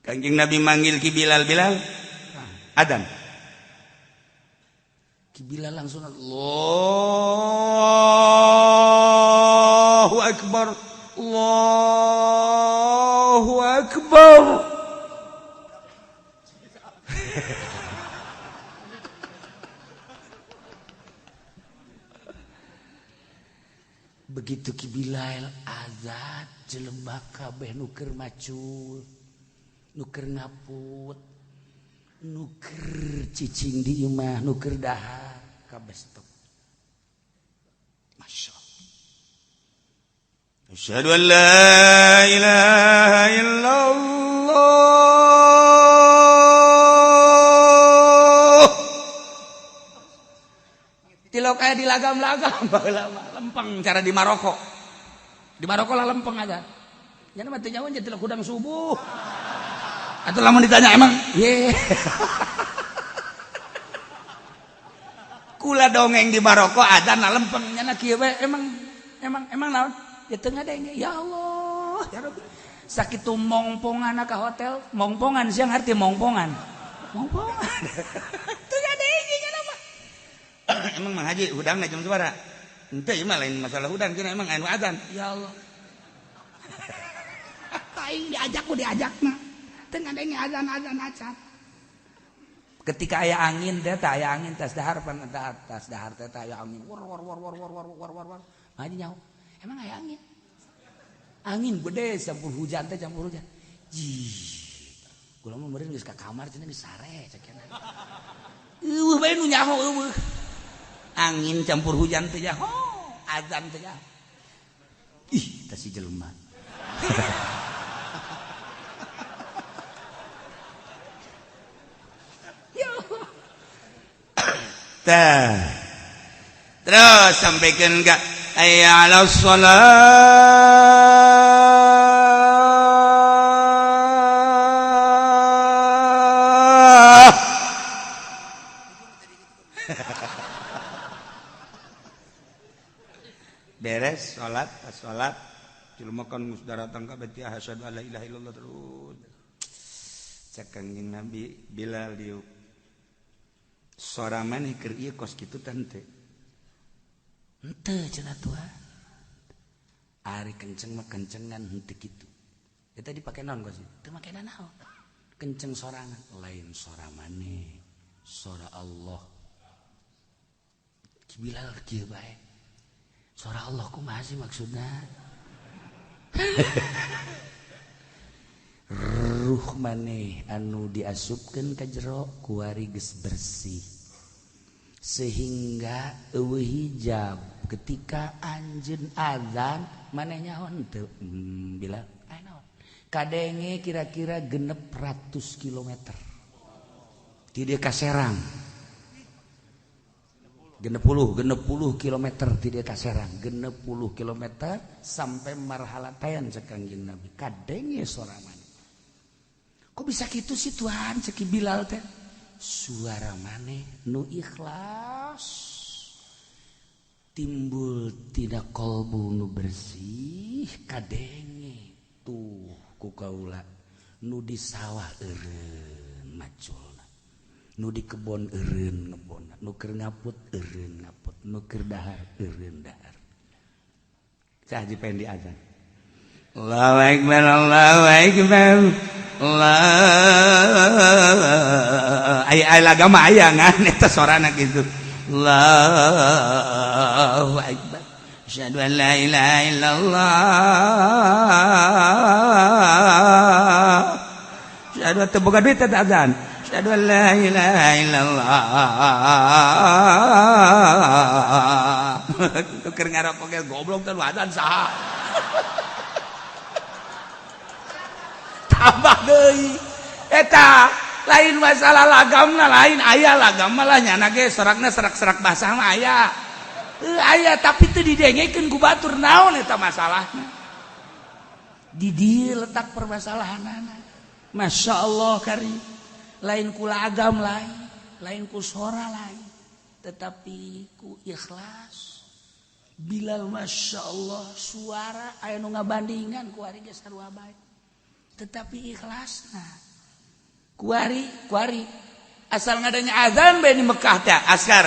Kanjeng Nabi manggil Ki Bilal, Bilal, adzan. Ki Bilal langsung Allahu Akbar, Allahu Akbar. Begitu Ki Bilal azan jelema kabeh nu keur macul, nu keur ngaput, nu keur cicing di imah, nu keur dahar kabeh stop. Masyaallah. Asyhadu an la ilaha illallah. Tilok kayak di lagam-lagam baheula lempeng cara di Maroko. Di Maroko lah lempeng aja. Nya mah teu nyawa jadi tilok hudang subuh. Atau lamun ditanya emang ye. Kula dongeng di Maroko adzan lempeng nya kieu we emang naon? Ya teu ngadenge. Ya Allah, ya Rabbi. Sakitu mongponganna ka hotel, mongpongan siang arti mongpongan. Mongpongan. Teu ngadenge nya mah. Emang Mang Haji hudangna jam sabaraha? Henteu ieu mah lain masalah hudang cenah emang anu adzan. Ya Allah. Aing diajak ku diajakna. Teu ngadenge adzan acan. Ketika aya angin teh tah aya angin tas dahar pan tas dahar teh aya angin. War. Haji nyaho. Emang aya angin. Angin gede campur hujan teh campur hujan. Jih. Kula mah meureun geus ka kamar cenah geus sare cekeuna. Eueuh bae nu nyaho eueuh. Angin campur hujan teh ya, azan teh ya. Ih, tah si jelema. Tah. Terus sampaikan ka hayya 'alas shalah. Beres salat jelema kan geus daratang ka beti asyhadu alla ilaha illallah terus cek Kanjeng Nabi Bilal diuk sora maneh keur ieu kos kitu teh henteu cenah tuha ari kenceng mah kencengan henteu kitu eta dipake naon kos teu make naon kenceng sorangan lain sora maneh sora Allah Ki Bilal kieu bae sora Allah kumaha sih maksudna? Ruh maneh anu diasupkeun ka jero kuari geus bersih. Sehingga eueuh hijab ketika anjeun azan maneh nyaho teu Bilal aya naon? Kadenge kira-kira 600 kilometer. Ti dieu ka Serang. 60 kilometer ti dieu ka Serang 60 kilometer sampai Marhalatayan cek Kanjeng Nabi kadenge sora maneh kok bisa kitu sih Tuhan cek Bilal teh suara maneh nu ikhlas timbul tina kolbu nu bersih kadenge tuh ku kaula nu di sawah eureun macul nu di kebon eureun ngebonna nu keur ngaput eureun ngaput nu keur dahar eureun dahar cah haji pengen diazan Allahu akbar Allahu akbar Allah aya agama aya ngan eta sorana kitu Allahu akbar asyhadu an la ilaha illallah asyhadu teu boga duit eta azan asyhadu an la ilaha illallah keur ngarapok goblok teh adzan saha tambah deui eta lain masalah lagamna lain aya lagam malah nyana ge serakna serak-serak basah mah aya aya tapi teu didengekeun ku batur naon eta masalahna di dieu letak permasalahanana masyaallah karim lain ku lagam lain ku sora lain tetapi ku ikhlas Bilal masyaallah suara aya nu ngabandingan ku ari geus sarua bae tetapi ikhlasna kuari asal ngadanya azan bae di Mekah teh askar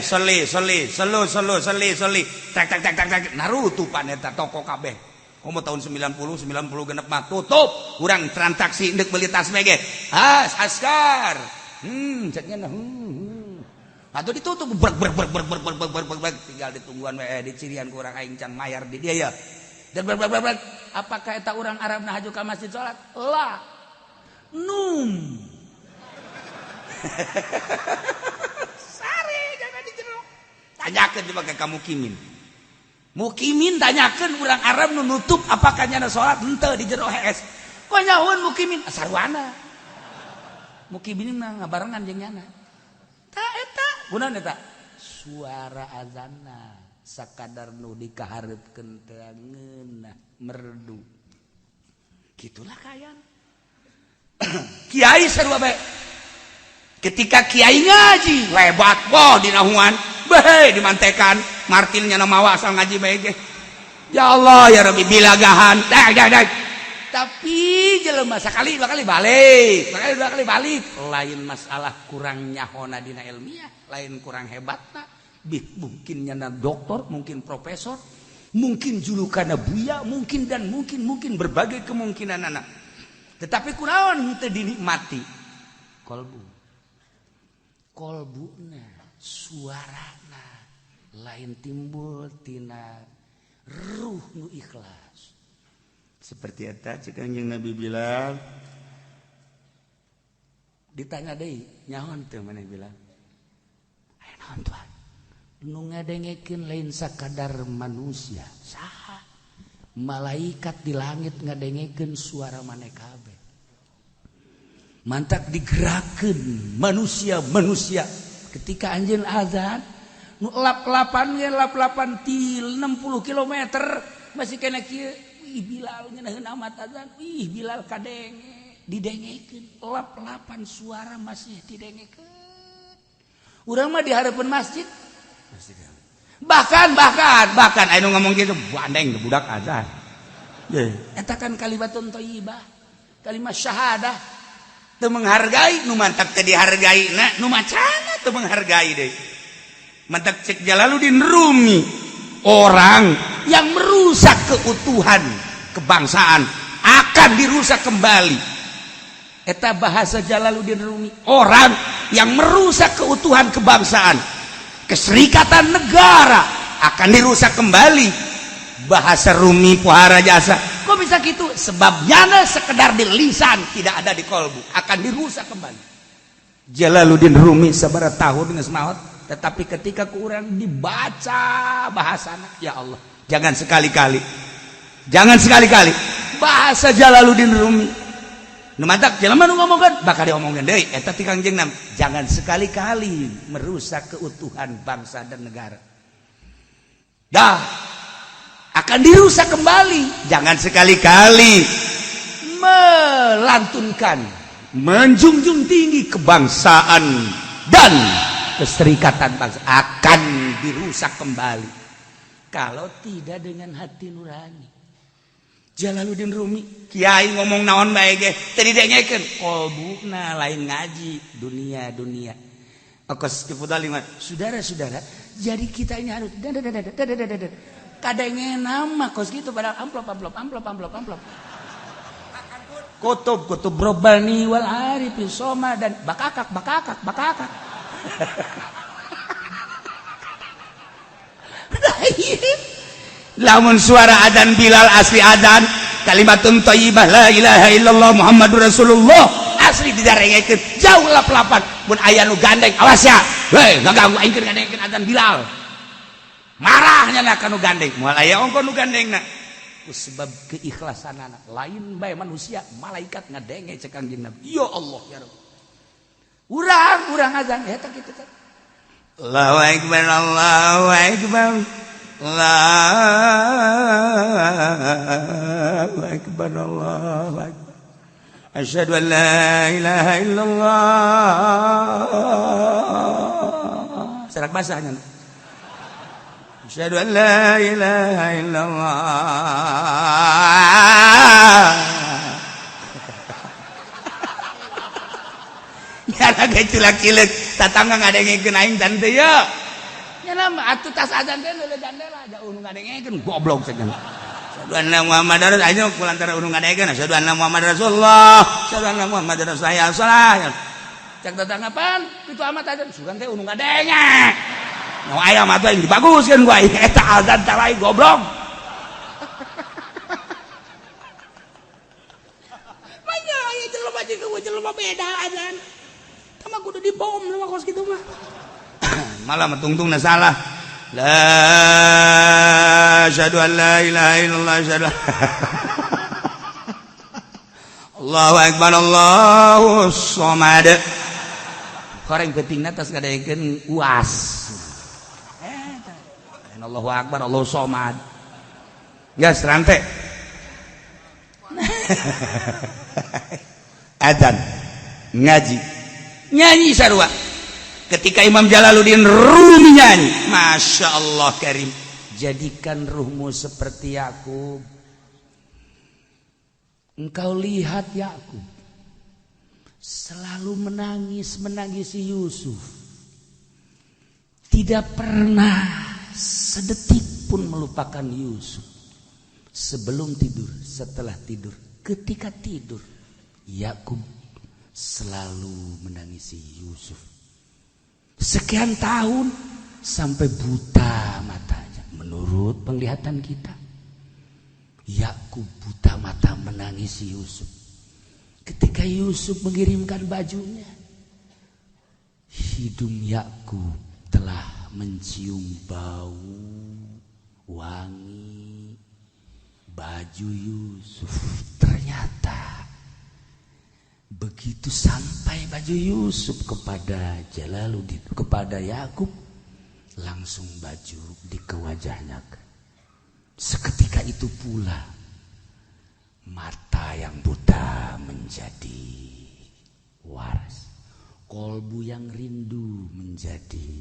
soli tak narutupan eta toko kabeh komo tahun 90 genep mah tutup urang transaksi endek beli tas mege askar cek nya atuh ditutup brek tinggal ditungguan we di cirian ku urang aing can mayar di dia ya dan brek apakah eta urang Arabna haju ka masjid salat lah sare jangan dijerok tanyakeun di bage ka mukimin tanyakeun urang Arab nu nutup apakah nyana salat henteu di jero hees kok nyahoun mukimin sarwana mukimin mah ngabarengan jeung nyana ta eta gunana eta suara azanna sakadar nu dikaharepkeun teu ngeunah merdu gitulah kayaan kiai sarua bae ketika kiai ngaji lebat di nahuan bae dimantekan martilnya nama asal ngaji bae ge ya Allah ya Rabbi bilagahan dak tapi jelema sakali dua kali balik lain masalah kurang nyahona dina ilmiah lain kurang hebatna mungkin nyana doktor mungkin profesor mungkin julukanna buya mungkin berbagai kemungkinan anak tetapi kunaon teu dinikmati kolbuna suarana lain timbul tina ruh nu ikhlas seperti eta cek anjeun Nabi bilang ditanya deui nyaon teu maneh bilang aya naon tuan nu ngadengekeun lain sakadar manusia saha malaikat di langit ngadengekeun suara maneh kabeh mantak digerakkeun manusia ketika anjeun azan nu lap-lapan til 60 km masih kena kieu ih Bilal ngeunaheun amat azan ih Bilal kadenge didengekeun lap-lapan suara masih didengekeun urang mah di hareupeun masjid bahkan anu ngomong gitu bandeng budak azan eta kan kalimatun thayyibah kalimat syahadah teu menghargai nu mantap teu dihargai nu macana teu menghargai deui mantap cek Jalaluddin Rumi orang yang merusak keutuhan kebangsaan akan dirusak kembali eta bahasa Jalaluddin Rumi orang yang merusak keutuhan kebangsaan keserikatan negara akan dirusak kembali bahasa Rumi Pohara Jasa kok bisa gitu sebabnya sekedar di lisan tidak ada di kolbu akan dirusak kembali Jalaluddin Rumi sabaraha tahun geus maot tetapi ketika kurang dibaca bahasana ya Allah jangan sekali-kali bahasa Jalaluddin Rumi nu mantak jelema nu ngomongkeun bakal diomongkeun deui eta ti Kangjeng Nabi jangan sekali-kali merusak keutuhan bangsa dan negara akan dirusak kembali jangan sekali-kali melantunkan menjunjung tinggi kebangsaan dan keserikatan bangsa akan dirusak kembali kalau tidak dengan hati nurani Jalaluddin Rumi kiai ngomong naon bae ge teu didengekeun kolbuna lain ngaji dunia akos kifudali mah saudara-saudara jadi kita ini harus kadenge nama kos gitu pada amplop kutub Rabbani wal Arifin Soma dan bakakak lamun suara adzan Bilal asli adzan kalimatun thayyibah la ilaha illallah Muhammadur Rasulullah asli didarengekeun jauh lap-lapan mun aya nu gandeng awas ya hei ngaganggu aing keur ngadengkeun adzan Bilal marahnya na kanu gandeng moal aya ongko nu gandengna ku sebab keikhlasanana lain bae manusia malaikat ngadenge cek Kangjeng Nabi ya Allah ya Rabb urang azan eta kitu teh Allahu akbar Allahu akbar Allahu akbar Allahu akbar asyhadu an la ilaha illallah sarak basahnya asyhadu an la ilaha illallah. 。Ya lagi cilak-cilek tatangga ngadengikeun aing tante ya. Ya lama atuh tas azan teh leuleud jandela aja unu ngadengikeun goblok saja. Asyhadu anna Muhammadar Rasulullah aja kulantara unu ngadengikeun asyhadu anna Muhammadar Rasulullah. Asyhadu anna Muhammadar Rasulullah. Cak tatangga pan kitu amat azan sugan teh unu ngadenge. Nu aya mah teh dibaguskeun ku aing eta azan teh lain goblok. Manya aya jelema jeung jelema beda azan. Tama kudu dibom mah kos kitu mah. Malah metungtungna salah. La asyhadu an la ilaha illallah asyhadu. Allahu akbar Allahu samad. Koreng pentingna tos ngadaengkeun UAS. Allahu akbar Allahu samad. Geus rante. Adzan ngaji nyanyi sarua ketika Imam Jalaluddin Rumi nyanyi Masya Allah Karim jadikan ruhmu seperti Yakub engkau lihat Yakub selalu menangisi Yusuf tidak pernah sedetik pun melupakan Yusuf sebelum tidur setelah tidur ketika tidur Yakub selalu menangisi Yusuf sekian tahun sampai buta matanya menurut penglihatan kita Yakub buta mata menangisi Yusuf ketika Yusuf mengirimkan bajunya hidung Yakub telah mencium bau wangi baju Yusuf ternyata begitu sampai baju Yusuf kepada Jalaluddin kepada Yakub langsung baju dikewajahnya seketika itu pula mata yang buta menjadi waras kolbu yang rindu menjadi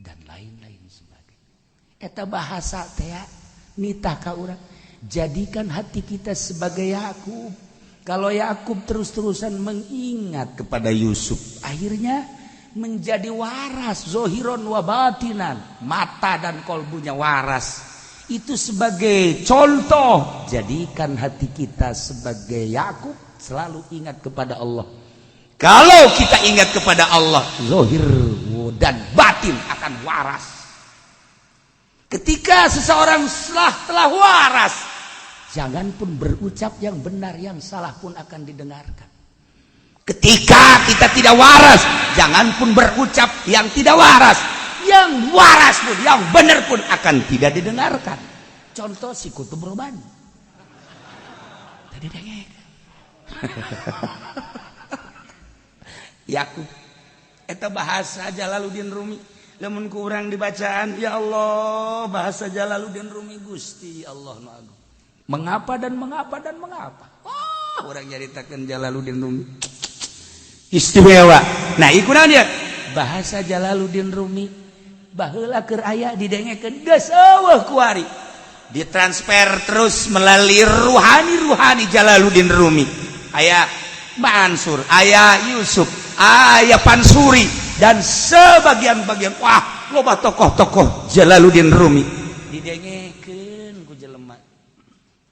dan lain-lain sebagainya eta bahasa teh nitah ka urang jadikan hati kita sebagai Yakub. Kalau Yakub terus-terusan mengingat kepada Yusuf, akhirnya menjadi waras, zohiron wa batinan, mata dan kolbunya waras. Itu sebagai contoh, jadikan hati kita sebagai Yakub selalu ingat kepada Allah. Kalau kita ingat kepada Allah, zohir dan batin akan waras. Ketika seseorang telah waras, jangan pun berucap yang benar, yang salah pun akan didengarkan. Ketika kita tidak waras, jangan pun berucap yang tidak waras. Yang waras pun, yang benar pun akan tidak didengarkan. Contoh si Kutub Robani. Tadi dengek. Yakub. Eta bahasa Jalaluddin Rumi. Lamun ku urang dibacaan, ya Allah, bahasa Jalaluddin Rumi Gusti Allah nu agung. Mengapa dan mengapa dan mengapa? Oh, orang nyaritakeun Jalaluddin Rumi. Istimewa. Nah, ikutan dia bahasa Jalaluddin Rumi baheula keur aya didengekeun geus eueuh ku ari. Ditransfer terus melalui ruhani Jalaluddin Rumi. Aya Mansur, aya Yusuf, aya Pansuri dan sebagian-bagian wah loba tokoh-tokoh Jalaluddin Rumi didengekeun ku jelema.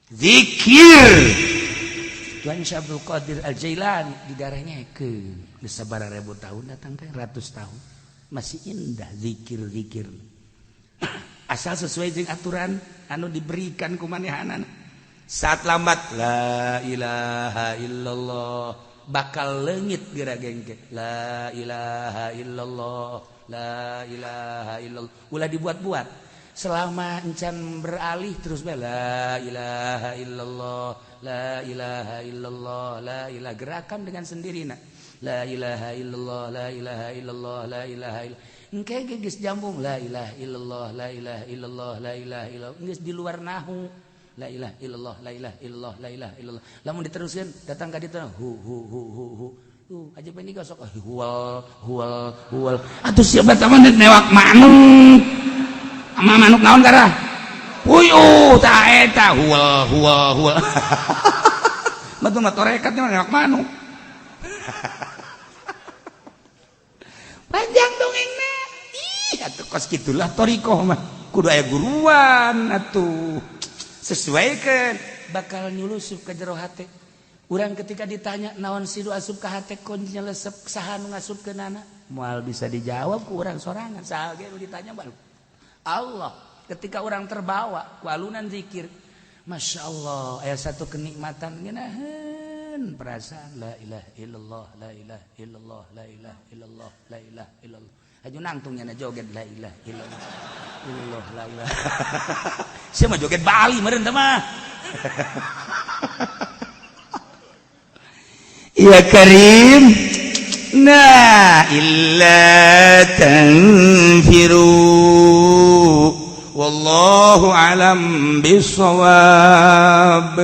Zikir Tuan Syekh Abdul Qadir Al-Jailani didarengekeun geus sabaraha ribu tahun datang teh ratus tahun masih indah zikir-zikir asal sesuai jeung aturan anu diberikan ku manehanana saat lambat la ilaha illallah bakal leungit geragengke la ilaha illallah la ilaha illallah ulah dibuat-buat selama encan beralih terus la ilaha illallah la ilaha illallah la ilaha gerakan dengan sendirinya la ilaha illallah la ilaha illallah la ilaha illallah engke geus jambung la ilaha illallah la ilaha illallah la ilaha illallah geus di luar nahu la ilaha illallah la ilaha illallah la ilaha illallah lamun diteruskeun datang ka ditu hu aja pengen gosok huwal atuh siapa taman newak manuk ama manuk naon karah puyuh tah eta huwal matuh mah torekat mah newak manuk panjang dongengna ih atuh kos kitulah torikoh mah kudu aya guruan atuh sesuaikan bakal nyulusup ke jero hate urang ketika ditanya naon sidu asup ka hate kuncinya lesep saha nu ngasupkeunana moal bisa dijawab ku urang sorangan saha ge nu ditanya bae Allah ketika orang terbawa ku alunan zikir Masya Allah aya satu kenikmatan geunaheun perasaan la ilaha illallah la ilaha illallah la ilaha illallah la ilaha illallah aju nangtungnya na joget la ilaha illallah illallah la ilaha sia mah joget Bali meureun teh mah ya Karim na illa tanfiru wallahu alam bisawab